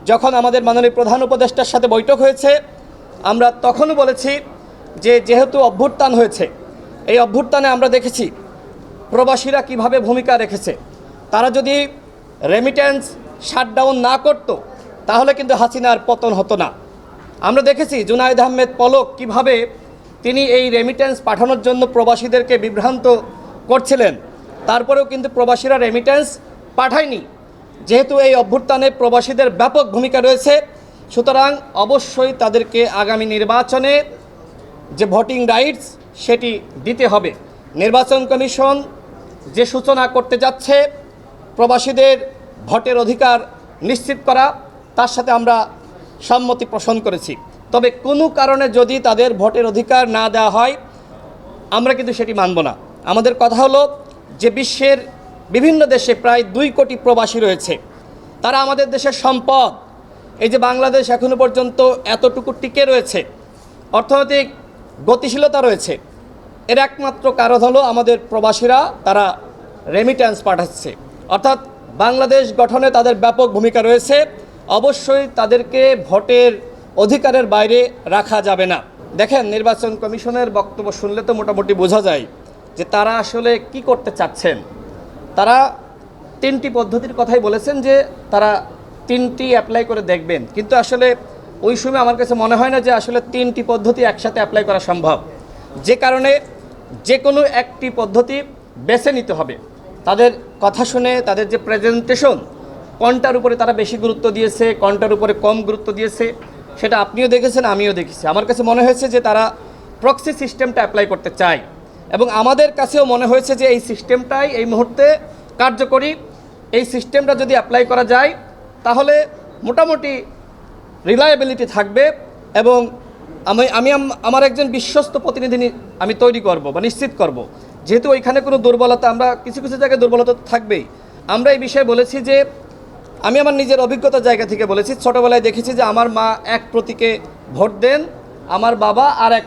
যখন আমাদের মাননীয় প্রধান উপদেষ্টার সাথে বৈঠক হয়েছে, আমরা তখনও বলেছি যে যেহেতু অভ্যুত্থান হয়েছে, এই অভ্যুত্থানে আমরা দেখেছি প্রবাসীরা কিভাবে ভূমিকা রেখেছে। তারা যদি রেমিটেন্স শাটডাউন না করত তাহলে কিন্তু হাসিনার পতন হতো না। আমরা দেখেছি জুনায়েদ আহমেদ পলক কিভাবে তিনি এই রেমিটেন্স পাঠানোর জন্য প্রবাসীদেরকে বিভ্রান্ত করছিলেন, তারপরেও কিন্তু প্রবাসীরা রেমিটেন্স পাঠায়নি। যেহেতু এই অভ্যুত্থানে প্রবাসীদের ব্যাপক ভূমিকা রয়েছে, সুতরাং অবশ্যই তাদেরকে আগামী নির্বাচনে যে ভোটিং রাইটস সেটি দিতে হবে। নির্বাচন কমিশন যে সূচনা করতে যাচ্ছে প্রবাসীদের ভোটের অধিকার নিশ্চিত করা, তার সাথে আমরা সম্মতি পোষণ করেছি। তবে কোনো কারণে যদি তাদের ভোটের অধিকার না দেওয়া হয়, আমরা কিন্তু সেটি মানব না। আমাদের কথা হলো যে বিশ্বের বিভিন্ন দেশে প্রায় 2 কোটি প্রবাসী রয়েছে, তারা আমাদের দেশের সম্পদ। এই যে বাংলাদেশ এখনো পর্যন্ত এতটুকু টিকে রয়েছে, অর্থনৈতিক গতিশীলতা রয়েছে, এর একমাত্র কারণ হলো আমাদের প্রবাসীরা তারা রেমিট্যান্স পাঠাচ্ছে। অর্থাৎ বাংলাদেশ গঠনে তাদের ব্যাপক ভূমিকা রয়েছে। অবশ্যই তাদেরকে ভোটের অধিকারের বাইরে রাখা যাবে না। দেখেন, নির্বাচন কমিশনের বক্তব্য শুনলে তো মোটামুটি বোঝা যায় যে তারা আসলে কি করতে চাচ্ছেন। তারা 3টি পদ্ধতির কথাই বলেছেন যে তারা 3টি অ্যাপ্লাই করে দেখবেন, কিন্তু আসলে ওই সময় আমার কাছে মনে হয় না যে আসলে 3টি পদ্ধতি একসাথে অ্যাপ্লাই করা সম্ভব। যে কারণে যে কোনো একটি পদ্ধতি বেছে নিতে হবে। তাদের কথা শুনে তাদের যে প্রেজেন্টেশন, কোনটার উপরে তারা বেশি গুরুত্ব দিয়েছে, কোনটার উপরে কম গুরুত্ব দিয়েছে, সেটা আপনিও দেখেছেন, আমিও দেখেছি। আমার কাছে মনে হয়েছে যে তারা প্রক্সি সিস্টেমটা অ্যাপ্লাই করতে চায়, এবং আমাদের কাছেও মনে হয়েছে যে এই সিস্টেমটাই এই মুহূর্তে কার্যকরী। এই সিস্টেমটা যদি অ্যাপ্লাই করা যায় তাহলে মোটামুটি রিলায়েবিলিটি থাকবে, এবং আমি আমার একজন বিশ্বস্ত প্রতিনিধি আমি তৈরি করব বা নিশ্চিত করব। যেহেতু ওইখানে কোনো দুর্বলতা, আমরা কিছু কিছু জায়গায় দুর্বলতা থাকবেই। আমরা এই বিষয়ে বলেছি যে আমি আমার নিজের অভিজ্ঞতার জায়গা থেকে বলেছি, ছোটোবেলায় দেখেছি যে আমার মা এক প্রতীকে ভোট দেন, আমার বাবা আর এক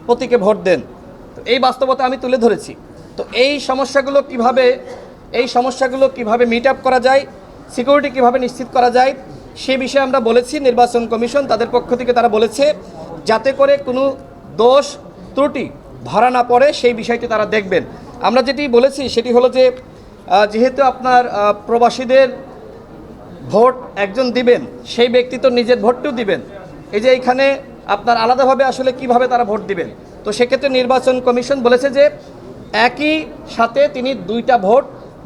প্রতীকে ভোট দেন। তো এই বাস্তবতা আমি তুলে ধরেছি। তো এই সমস্যাগুলো কিভাবে মিট আপ করা যায়, সিকিউরিটি কিভাবে নিশ্চিত করা যায়, সে বিষয়ে আমরা বলেছি। নির্বাচন কমিশন তাদের পক্ষ থেকে তারা বলেছে যাতে করে কোনো দোষ ত্রুটি ধরা না পড়ে সেই বিষয়টি তারা দেখবেন। আমরা যেটি বলেছি সেটি হলো যে যেহেতু আপনার প্রবাসীদের ভোট একজন দিবেন, সেই ব্যক্তি তো নিজের ভোটটিও দিবেন। এই যে এইখানে আপনার আলাদাভাবে আসলে কিভাবে তারা ভোট দিবেন, তো সেক্ষেত্রে নির্বাচন কমিশন বলেছে যে একই সাথে তিনি 2টা ভোট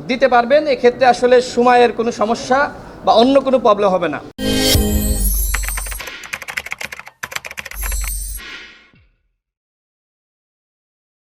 দিতে পারবেন। এক্ষেত্রে আসলে সময়ের কোনো সমস্যা বা অন্য কোনো প্রবলেম হবে না।